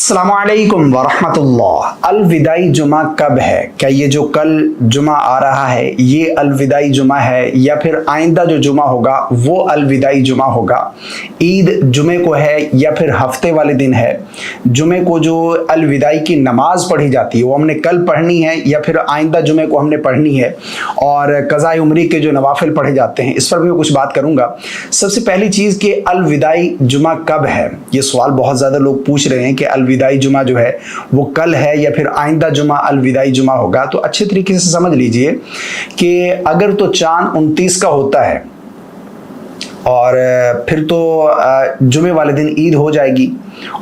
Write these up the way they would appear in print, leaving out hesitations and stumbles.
अस्सलामुअलैकुम वरहमतुल्लाह। अलविदाई जुमा कब है? क्या ये जो कल जुमा आ रहा है ये अलविदाई जुमा है या फिर आइंदा जो जुमा होगा वो अलविदाई जुमा होगा? ईद जुमे को है या फिर हफ्ते वाले दिन है? जुमे को जो अलविदाई की नमाज पढ़ी जाती है वो हमने कल पढ़नी है या फिर आइंदा जुमे को हमने पढ़नी है? और क़ज़ा उम्री के जो नवाफिल पढ़े जाते हैं इस पर भी मैं कुछ बात करूँगा। सबसे पहली चीज़ कि अलविदाई जुमा कब है, ये सवाल बहुत ज़्यादा लोग पूछ रहे हैं कि अलविदाई जुमा जो है वो कल है या फिर आइंदा जुमा अलविदाई जुमा होगा। तो अच्छे तरीके से समझ लीजिए कि अगर तो चांद 29 का होता है और फिर तो जुमे वाले दिन ईद हो जाएगी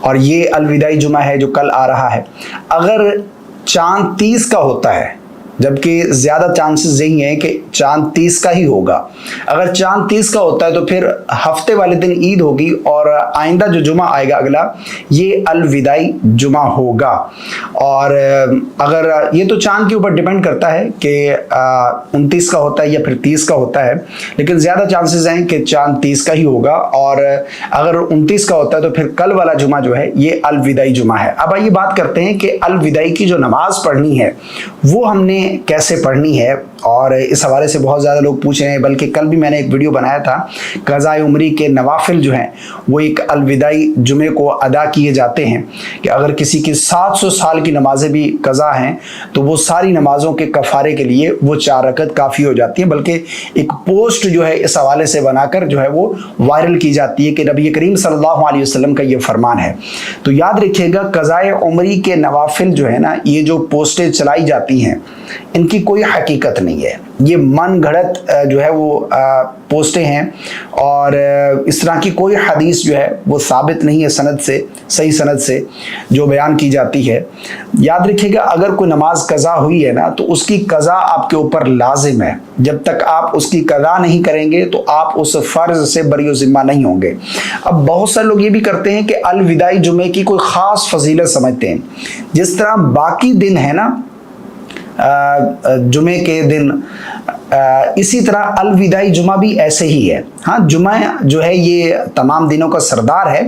और ये अलविदाई जुमा है जो कल आ रहा है। अगर चांद 30 का होता है, जबकि ज़्यादा चांसेस यही हैं कि चांद 30 का ही होगा, अगर चांद 30 का होता है तो फिर हफ्ते वाले दिन ईद होगी और आइंदा जो जुमा आएगा अगला ये अलविदाई जुमा होगा। और अगर ये तो चांद के ऊपर डिपेंड करता है कि 29 का होता है या फिर 30 का होता है, लेकिन ज़्यादा चांसेस हैं कि चांद 30 का ही होगा। और अगर 29 का होता है तो फिर कल वाला जुमा जो है ये अलविदाई जुमा है। अब आइए बात करते हैं कि अलविदाई की जो नमाज पढ़नी है वो हमने कैसे पढ़नी है, और इस हवाले से बहुत ज़्यादा लोग पूछ रहे हैं। बल्कि कल भी मैंने एक वीडियो बनाया था, क़ज़ा उम्री के नवाफिल जो हैं वो एक अलविदाई जुमे को अदा किए जाते हैं कि अगर किसी की 700 साल की नमाजें भी क़ज़ा हैं तो वो सारी नमाज़ों के कफ़ारे के लिए वो 4 रकत काफ़ी हो जाती हैं। बल्कि एक पोस्ट जो है इस हवाले से बनाकर जो है वो वायरल की जाती है कि नबी करीम सल्लल्लाहु अलैहि वसल्लम का ये फरमान है। तो याद रखिएगा, क़ज़ा उम्री के नवाफिल जो है ना, ये जो पोस्टें चलाई जाती हैं इनकी कोई हकीकत नहीं है, ये मन घड़त जो है वो पोस्टें हैं और इस तरह की कोई हदीस जो है वो साबित नहीं है सनद से, सही सनद से जो बयान की जाती है। याद रखिएगा, अगर कोई नमाज कज़ा हुई है ना तो उसकी कज़ा आपके ऊपर लाजिम है। जब तक आप उसकी कज़ा नहीं करेंगे तो आप उस फ़र्ज से बरी ज़िम्मा नहीं होंगे। अब बहुत सारे लोग ये भी करते हैं कि अलविदाई जुमे की कोई ख़ास फजीलत समझते हैं। जिस तरह बाकी दिन है ना जुमे के दिन, इसी तरह अलविदाई जुमा भी ऐसे ही है। हाँ, जुमा जो है ये तमाम दिनों का सरदार है,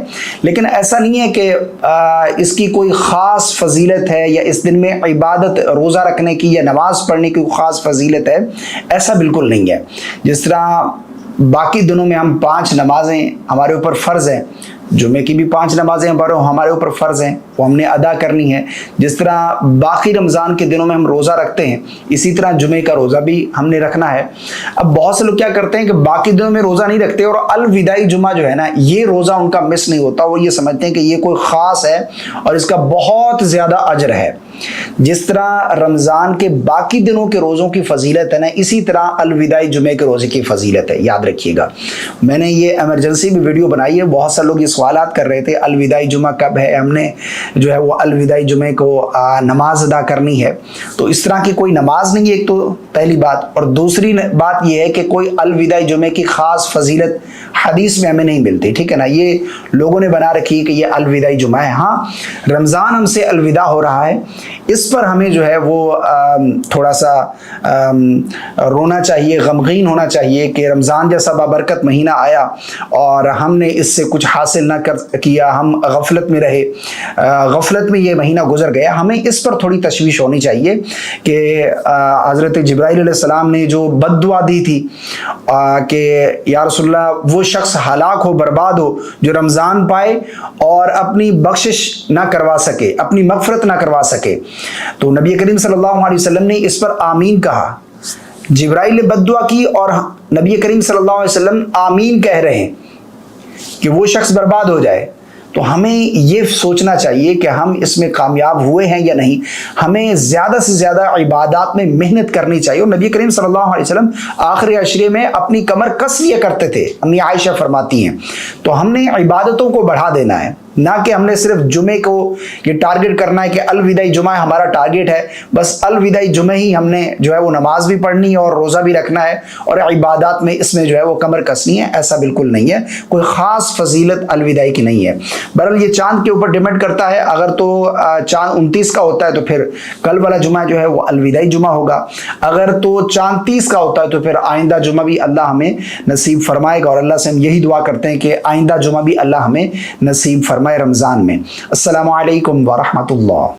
लेकिन ऐसा नहीं है कि इसकी कोई ख़ास फजीलत है या इस दिन में इबादत रोज़ा रखने की या नमाज पढ़ने की ख़ास फजीलत है, ऐसा बिल्कुल नहीं है। जिस तरह बाकी दिनों में हम 5 नमाजें हमारे ऊपर फ़र्ज़ हैं, जुमे की भी 5 नमाजें हमारे ऊपर फ़र्ज़ हैं, वो हमने अदा करनी है। जिस तरह बाकी रमज़ान के दिनों में हम रोज़ा रखते हैं, इसी तरह जुमे का रोज़ा भी हमने रखना है। अब बहुत से लोग क्या करते हैं कि बाकी दिनों में रोज़ा नहीं रखते और अलविदाई जुमा जो है ना ये रोज़ा उनका मिस नहीं होता। वो ये समझते हैं कि ये कोई ख़ास है और इसका बहुत ज़्यादा अजर है। जिस तरह रमज़ान के बाकी दिनों के रोज़ों की फजीलत है ना, इसी तरह अलविदाई जुमे के रोज़े की फजीलत है। याद रखिएगा, मैंने ये एमरजेंसी में वीडियो बनाई है। बहुत सारे लोग ये सवालात कर रहे थे अलविदाई जुमा कब है, हमने जो है वो अलविदाई जुमे को नमाज अदा करनी है। तो इस तरह की कोई नमाज नहीं है, एक तो पहली बात। और दूसरी बात ये है कि कोई अलविदाई जुमे की ख़ास फजीलत हदीस में हमें नहीं मिलती। ठीक है ना, ये लोगों ने बना रखी है कि ये अलविदाई जुमा है। हाँ, रमज़ान हमसे अलविदा हो रहा है, इस पर हमें जो है वो थोड़ा सा रोना चाहिए, गमगीन होना चाहिए कि रमज़ान जैसा बाबरकत महीना आया और हमने इससे कुछ हासिल ना किया, हम गफलत में रहे, गफलत में ये महीना गुजर गया। हमें इस पर थोड़ी तशवीश होनी चाहिए कि हज़रत जिब्राइल अलैहिस्सलाम ने जो बद्दुआ दी थी कि या रसूलल्लाह वो शख्स हलाक हो, बर्बाद हो जो रमज़ान पाए और अपनी बख्शिश ना करवा सके, अपनी मग़फ़िरत ना करवा सके। तो नबी करीम सल्लल्लाहु अलैहि वसल्लम ने इस पर आमीन कहा। जिब्राइल ने बद्दुआ की और नबी करीम सल्लल्लाहु अलैहि वसल्लम आमीन कह रहे हैं कि वो शख्स बर्बाद हो जाए। तो हमें ये सोचना चाहिए कि हम इसमें कामयाब हुए हैं या नहीं। हमें ज़्यादा से ज़्यादा इबादत में मेहनत करनी चाहिए। और नबी करीम सल्लल्लाहु अलैहि वसल्लम आखिरी अशरे में अपनी कमर कस लिया करते थे, अम्मी आयशा फरमाती हैं। तो हमने इबादतों को बढ़ा देना है, ना कि हमने सिर्फ जुमे को ये टारगेट करना है कि अलविदाई जुमा हमारा टारगेट है, बस अलविदाई जुमे ही हमने जो है वो नमाज भी पढ़नी है और रोज़ा भी रखना है और इबादत में इसमें जो है वो कमर कसनी है। ऐसा बिल्कुल नहीं है, कोई ख़ास फजीलत अलविदाई की नहीं है। बहरहाल ये चांद के ऊपर डिपेंड करता है। अगर तो चांद 29 का होता है तो फिर कल वाला जुमा जो है वो अलविदाई जुमा होगा। अगर तो चांद 30 का होता है तो फिर आइंदा जुमा भी अल्लाह हमें नसीब फरमाएगा। और अल्लाह से हम यही दुआ करते हैं कि आइंदा जुमा भी अल्लाह हमें नसीब फरमाए। ماہ رمضان میں۔ السلام علیکم ورحمۃ اللہ۔